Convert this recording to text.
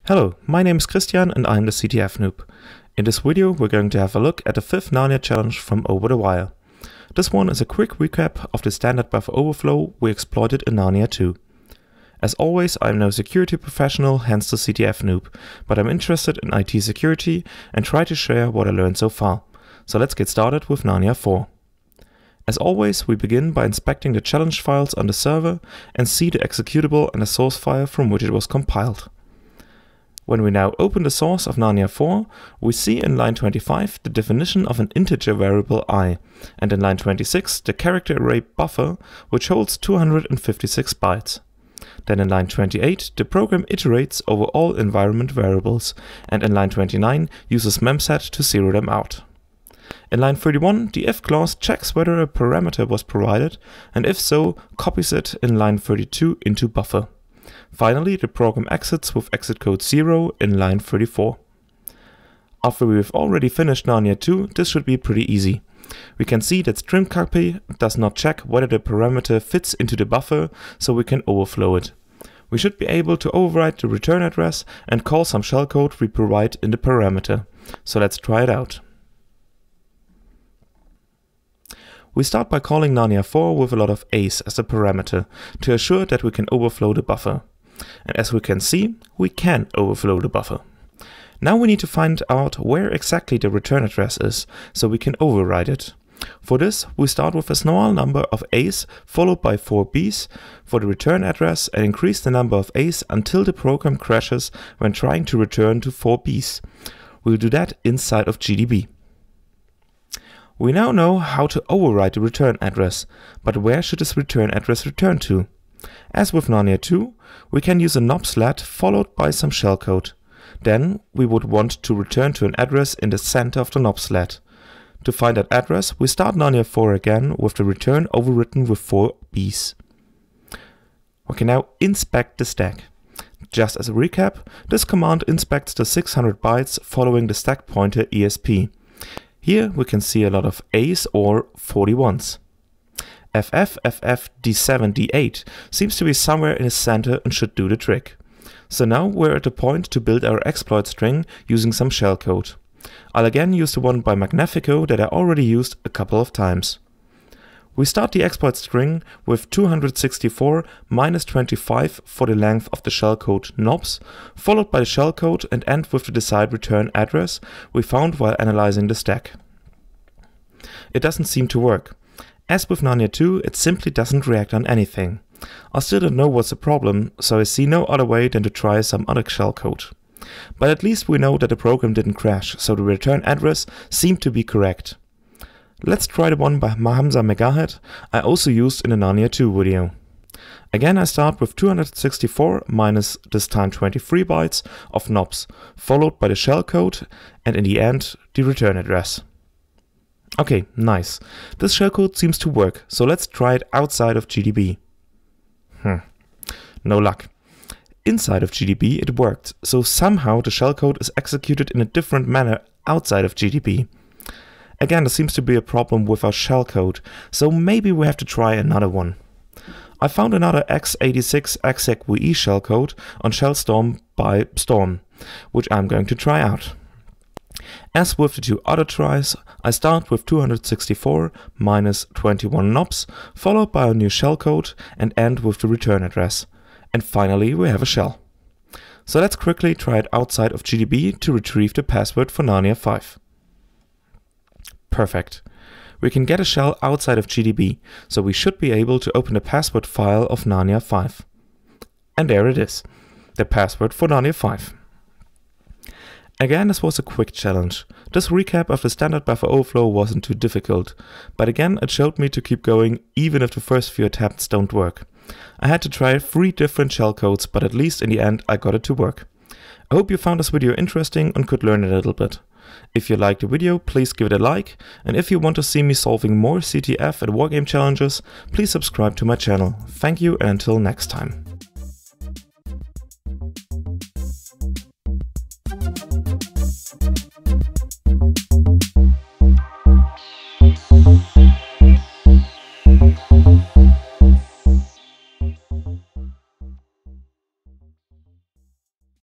Hello, my name is Christian and I'm the CTF noob. In this video we're going to have a look at the 5th Narnia challenge from OverTheWire. This one is a quick recap of the standard buffer overflow we exploited in Narnia 2. As always, I'm no security professional, hence the CTF noob, but I'm interested in IT security and try to share what I learned so far. So let's get started with Narnia 4. As always, we begin by inspecting the challenge files on the server and see the executable and the source file from which it was compiled. When we now open the source of Narnia 4, we see in line 25 the definition of an integer variable I, and in line 26 the character array buffer, which holds 256 bytes. Then in line 28 the program iterates over all environment variables, and in line 29 uses memset to zero them out. In line 31 the if clause checks whether a parameter was provided, and if so, copies it in line 32 into buffer. Finally, the program exits with exit code 0 in line 34. After we've already finished Narnia 2, this should be pretty easy. We can see that string copy does not check whether the parameter fits into the buffer, so we can overflow it. We should be able to overwrite the return address and call some shellcode we provide in the parameter. So let's try it out. We start by calling Narnia 4 with a lot of A's as a parameter to assure that we can overflow the buffer. And as we can see, we can overflow the buffer. Now we need to find out where exactly the return address is, so we can override it. For this, we start with a small number of A's followed by 4 B's for the return address and increase the number of A's until the program crashes when trying to return to 4 B's. We'll do that inside of GDB. We now know how to override the return address, but where should this return address return to? As with Narnia 2, we can use a NOP/SLAT followed by some shellcode. Then we would want to return to an address in the center of the NOP/SLAT. To find that address, we start Narnia 4 again with the return overwritten with 4 B's. We can now inspect the stack. Just as a recap, this command inspects the 600 bytes following the stack pointer ESP. Here we can see a lot of A's or 41s. FF, FF, D7, D8 seems to be somewhere in the center and should do the trick. So now we're at the point to build our exploit string using some shellcode. I'll again use the one by magnefikko that I already used a couple of times. We start the exploit string with 264 minus 25 for the length of the shellcode NOPs, followed by the shellcode and end with the desired return address we found while analyzing the stack. It doesn't seem to work. As with Narnia 2, it simply doesn't react on anything. I still don't know what's the problem, so I see no other way than to try some other shellcode. But at least we know that the program didn't crash, so the return address seemed to be correct. Let's try the one by Hamza Megahed I also used in the Narnia 2 video. Again I start with 264 minus this time 23 bytes of NOPs, followed by the shellcode and in the end the return address. Okay, nice. This shellcode seems to work, so let's try it outside of GDB. No luck. Inside of GDB it worked, so somehow the shellcode is executed in a different manner outside of GDB. Again, there seems to be a problem with our shellcode, so maybe we have to try another one. I found another x86 execve shellcode on Shellstorm by Storm, which I'm going to try out. As with the two other tries, I start with 264 minus 21 NOPs, followed by a new shellcode and end with the return address. And finally we have a shell. So let's quickly try it outside of GDB to retrieve the password for Narnia 5. Perfect. We can get a shell outside of GDB, so we should be able to open the password file of Narnia 5. And there it is, the password for Narnia 5. Again, this was a quick challenge. This recap of the standard buffer overflow wasn't too difficult, but again it showed me to keep going even if the first few attempts don't work. I had to try 3 different shellcodes, but at least in the end I got it to work. I hope you found this video interesting and could learn a little bit. If you liked the video, please give it a like, and if you want to see me solving more CTF and wargame challenges, please subscribe to my channel. Thank you and until next time.